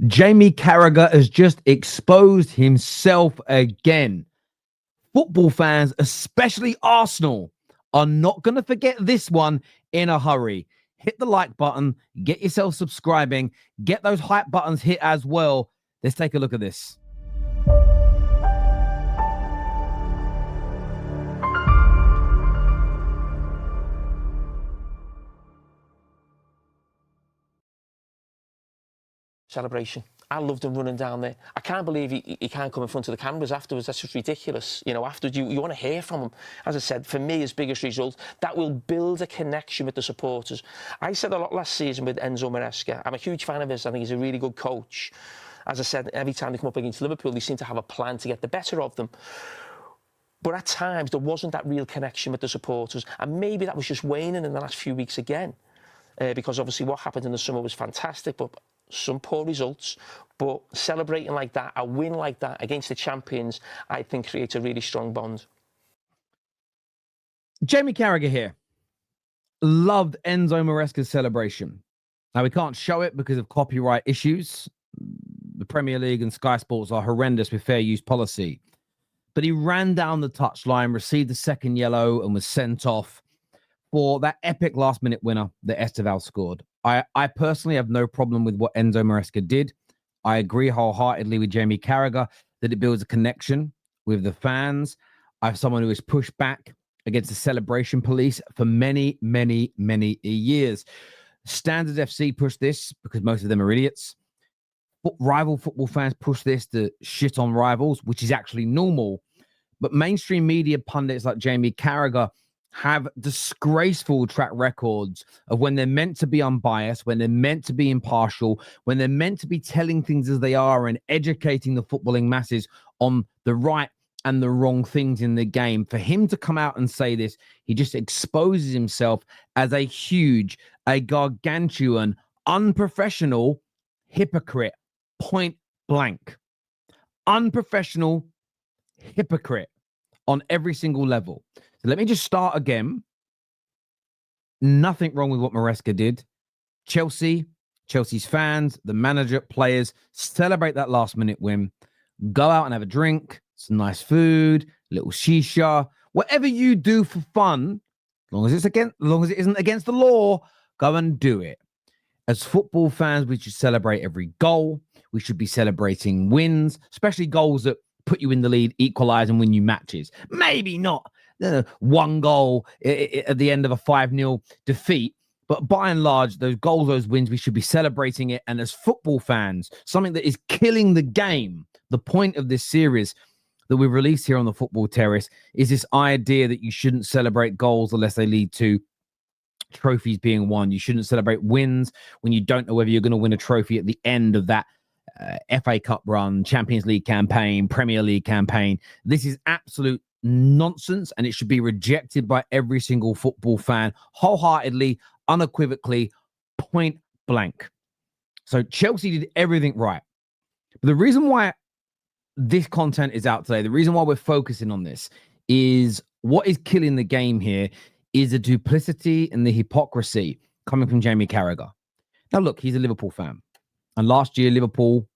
Jamie Carragher has just exposed himself again. Football fans, especially Arsenal, are not going to forget this one in a hurry. Hit the like button, get yourself subscribing, get those hype buttons hit as well. Let's take a look at this. Celebration. I loved him running down there. I can't believe he can't come in front of the cameras afterwards. That's just ridiculous. You know, afterwards you want to hear from him. As I said, for me, his biggest result, that will build a connection with the supporters. I said a lot last season with Enzo Maresca. I'm a huge fan of his. I think he's a really good coach. As I said, every time they come up against Liverpool, they seem to have a plan to get the better of them. But at times, there wasn't that real connection with the supporters. And maybe that was just waning in the last few weeks again. Because obviously what happened in the summer was fantastic, but some poor results. But celebrating like that, a win like that against the champions, I think creates a really strong bond. Jamie Carragher here. Loved Enzo Maresca's celebration. Now, we can't show it because of copyright issues. The Premier League and Sky Sports are horrendous with fair use policy. But he ran down the touchline, received the second yellow, and was sent off for that epic last-minute winner that Esteval scored. I personally have no problem with what Enzo Maresca did. I agree wholeheartedly with Jamie Carragher that it builds a connection with the fans. I'm someone who has pushed back against the celebration police for many, many, many years. Standard FC pushed this because most of them are idiots. Rival football fans push this to shit on rivals, which is actually normal. But mainstream media pundits like Jamie Carragher have disgraceful track records of when they're meant to be unbiased, when they're meant to be impartial, when they're meant to be telling things as they are and educating the footballing masses on the right and the wrong things in the game. For him to come out and say this, he just exposes himself as a huge, a gargantuan, unprofessional hypocrite, point blank. Unprofessional hypocrite on every single level. So let me just start again. Nothing wrong with what Maresca did. Chelsea's fans, the manager, players, celebrate that last-minute win. Go out and have a drink, some nice food, little shisha, whatever you do for fun, as long as it isn't against the law, go and do it. As football fans, we should celebrate every goal. We should be celebrating wins, especially goals that put you in the lead, equalize and win you matches. Maybe not one goal at the end of a 5-0 defeat. But by and large, those goals, those wins, we should be celebrating it. And as football fans, something that is killing the game, the point of this series that we've released here on the Football Terrace is this idea that you shouldn't celebrate goals unless they lead to trophies being won. You shouldn't celebrate wins when you don't know whether you're going to win a trophy at the end of that FA Cup run, Champions League campaign, Premier League campaign. This is absolute nonsense, and it should be rejected by every single football fan wholeheartedly, unequivocally, point blank. So Chelsea did everything right. But the reason why this content is out today, the reason why we're focusing on this is what is killing the game here is the duplicity and the hypocrisy coming from Jamie Carragher. Now, look, he's a Liverpool fan. And last year, Liverpool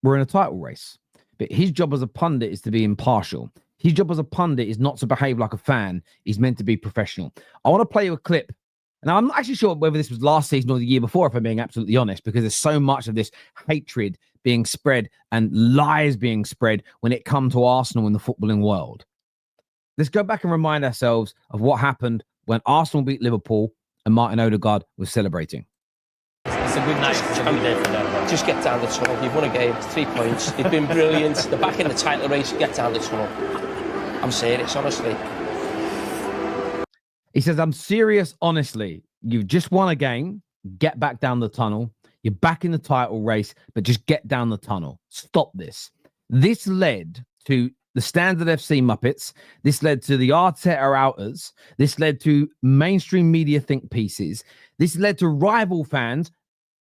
were in a title race. But his job as a pundit is to be impartial. His job as a pundit is not to behave like a fan. He's meant to be professional. I want to play you a clip. Now, I'm not actually sure whether this was last season or the year before, if I'm being absolutely honest, because there's so much of this hatred being spread and lies being spread when it comes to Arsenal in the footballing world. Let's go back and remind ourselves of what happened when Arsenal beat Liverpool and Martin Odegaard was celebrating. It's a good night. It's a good day for them. Just get down the tunnel. You've won a game, 3 points. You've been brilliant. They're back in the title race. Get down the tunnel. I'm serious, honestly. He says, I'm serious, honestly. You've just won a game. Get back down the tunnel. You're back in the title race, but just get down the tunnel. Stop this. This led to the Standard FC Muppets. This led to the Arteta outers. This led to mainstream media think pieces. This led to rival fans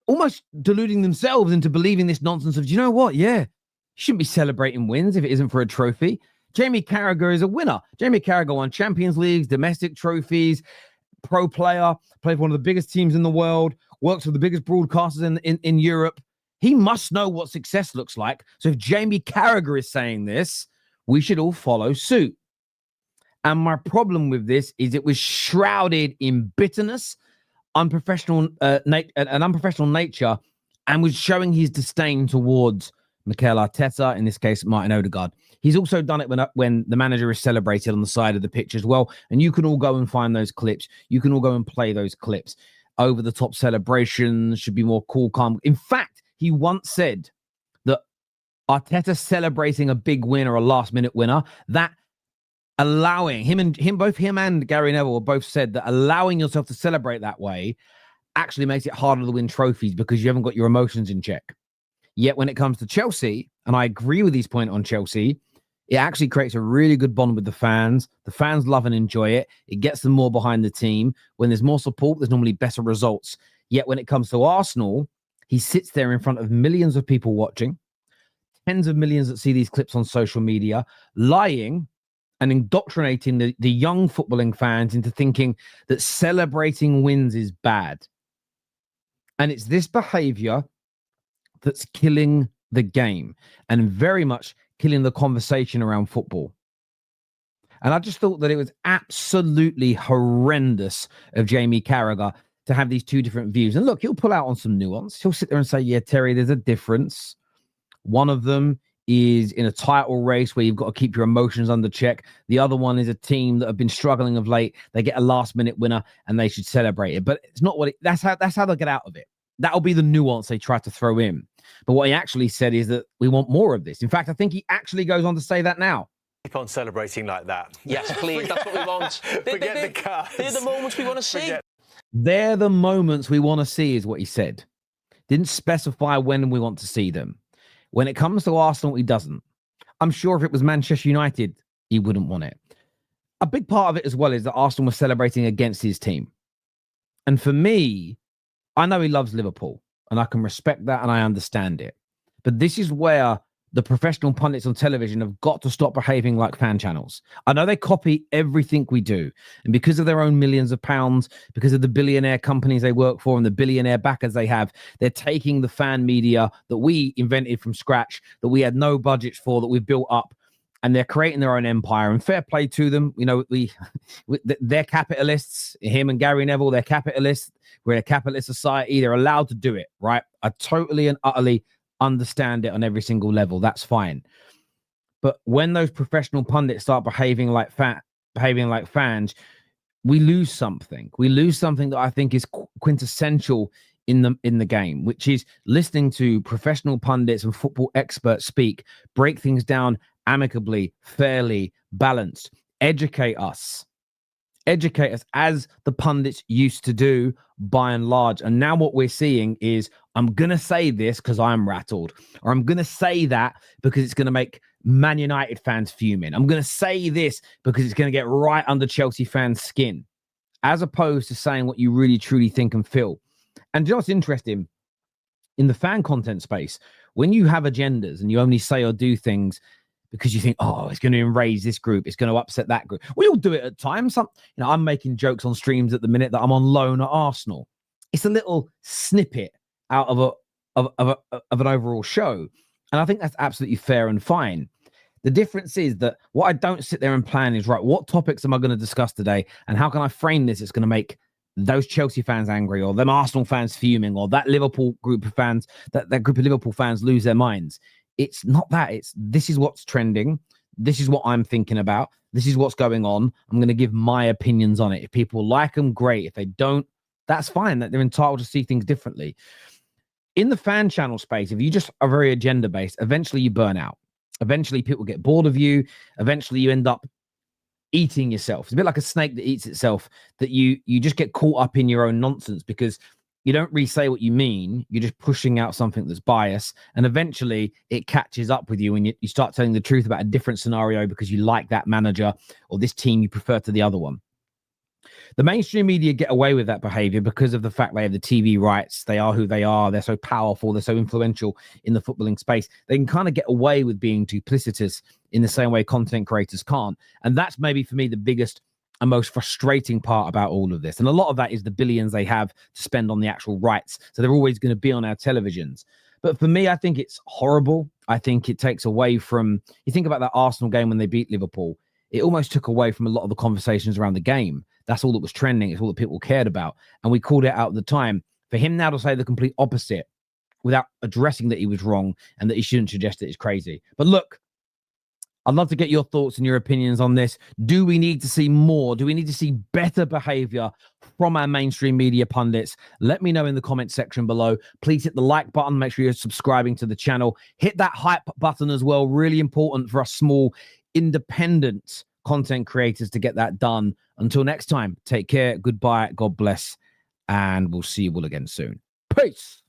almost deluding themselves into believing this nonsense of, do you know what? Yeah, you shouldn't be celebrating wins if it isn't for a trophy. Jamie Carragher is a winner. Jamie Carragher won Champions Leagues, domestic trophies, pro player, played for one of the biggest teams in the world, works for the biggest broadcasters in Europe. He must know what success looks like. So if Jamie Carragher is saying this, we should all follow suit. And my problem with this is it was shrouded in bitterness, unprofessional nature, and was showing his disdain towards Mikel Arteta, in this case, Martin Odegaard. He's also done it when the manager is celebrated on the side of the pitch as well. And you can all go and find those clips. You can all go and play those clips. Over the top celebrations should be more cool, calm. In fact, he once said that Arteta celebrating a big win or a last minute winner, that allowing both him and Gary Neville both said that allowing yourself to celebrate that way actually makes it harder to win trophies because you haven't got your emotions in check. Yet when it comes to Chelsea, and I agree with his point on Chelsea, it actually creates a really good bond with the fans. The fans love and enjoy it. It gets them more behind the team. When there's more support, there's normally better results. Yet when it comes to Arsenal, he sits there in front of millions of people watching, tens of millions that see these clips on social media, lying and indoctrinating the young footballing fans into thinking that celebrating wins is bad. And it's this behavior that's killing the game and very much killing the conversation around football. And I just thought that it was absolutely horrendous of Jamie Carragher to have these two different views. And look, he'll pull out on some nuance. He'll sit there and say, yeah, Terry, there's a difference. One of them is in a title race where you've got to keep your emotions under check. The other one is a team that have been struggling of late. They get a last minute winner and they should celebrate it. But it's not that's how they'll get out of it. That'll be the nuance they try to throw in. But what he actually said is that we want more of this. In fact, I think he actually goes on to say that now. Keep on celebrating like that. Yes, please. That's what we want. Forget the cards. They're the moments we want to see. They're the moments we want to see, is what he said. Didn't specify when we want to see them. When it comes to Arsenal, he doesn't. I'm sure if it was Manchester United, he wouldn't want it. A big part of it as well is that Arsenal was celebrating against his team. And for me, I know he loves Liverpool, and I can respect that and I understand it. But this is where the professional pundits on television have got to stop behaving like fan channels. I know they copy everything we do. And because of their own millions of pounds, because of the billionaire companies they work for and the billionaire backers they have, they're taking the fan media that we invented from scratch, that we had no budget for, that we've built up, and they're creating their own empire. And fair play to them. You know, they're capitalists. Him and Gary Neville, they're capitalists. We're a capitalist society. They're allowed to do it, right? I totally and utterly understand it on every single level. That's fine. But when those professional pundits start behaving like fans, we lose something. We lose something that I think is quintessential in the game, which is listening to professional pundits and football experts speak, break things down amicably, fairly, balanced, educate us as the pundits used to do by and large. And now what we're seeing is, I'm going to say this because I'm rattled, or I'm going to say that because it's going to make Man United fans fuming. I'm going to say this because it's going to get right under Chelsea fans' skin, as opposed to saying what you really, truly think and feel. And you know what's interesting? In the fan content space, when you have agendas and you only say or do things because you think, oh, it's going to enrage this group, it's going to upset that group. We all do it at times. I'm making jokes on streams at the minute that I'm on loan at Arsenal. It's a little snippet out of an overall show, and I think that's absolutely fair and fine. The difference is that what I don't sit there and plan is, right, what topics am I going to discuss today, and how can I frame this? It's going to make those Chelsea fans angry, or them Arsenal fans fuming, or that Liverpool group of fans, that group of Liverpool fans lose their minds. It's not that. It's, this is what's trending. This is what I'm thinking about. This is what's going on. I'm going to give my opinions on it. If people like them, great. If they don't, that's fine. That they're entitled to see things differently. In the fan channel space, if you just are very agenda-based, eventually you burn out. Eventually people get bored of you. Eventually you end up eating yourself. It's a bit like a snake that eats itself, that you just get caught up in your own nonsense because you don't really say what you mean. You're just pushing out something that's biased. And eventually it catches up with you and you start telling the truth about a different scenario because you like that manager or this team you prefer to the other one. The mainstream media get away with that behavior because of the fact they have the TV rights. They are who they are. They're so powerful. They're so influential in the footballing space. They can kind of get away with being duplicitous in the same way content creators can't. And that's maybe for me the biggest and most frustrating part about all of this. And a lot of that is the billions they have to spend on the actual rights. So they're always going to be on our televisions. But for me, I think it's horrible. I think it takes away from, you think about that Arsenal game when they beat Liverpool, it almost took away from a lot of the conversations around the game. That's all that was trending. It's all that people cared about. And we called it out at the time. For him now to say the complete opposite without addressing that he was wrong and that he shouldn't suggest it is crazy. But look, I'd love to get your thoughts and your opinions on this. Do we need to see more? Do we need to see better behavior from our mainstream media pundits? Let me know in the comment section below. Please hit the like button. Make sure you're subscribing to the channel. Hit that hype button as well. Really important for us small, independent content creators to get that done. Until next time, take care. Goodbye. God bless. And we'll see you all again soon. Peace.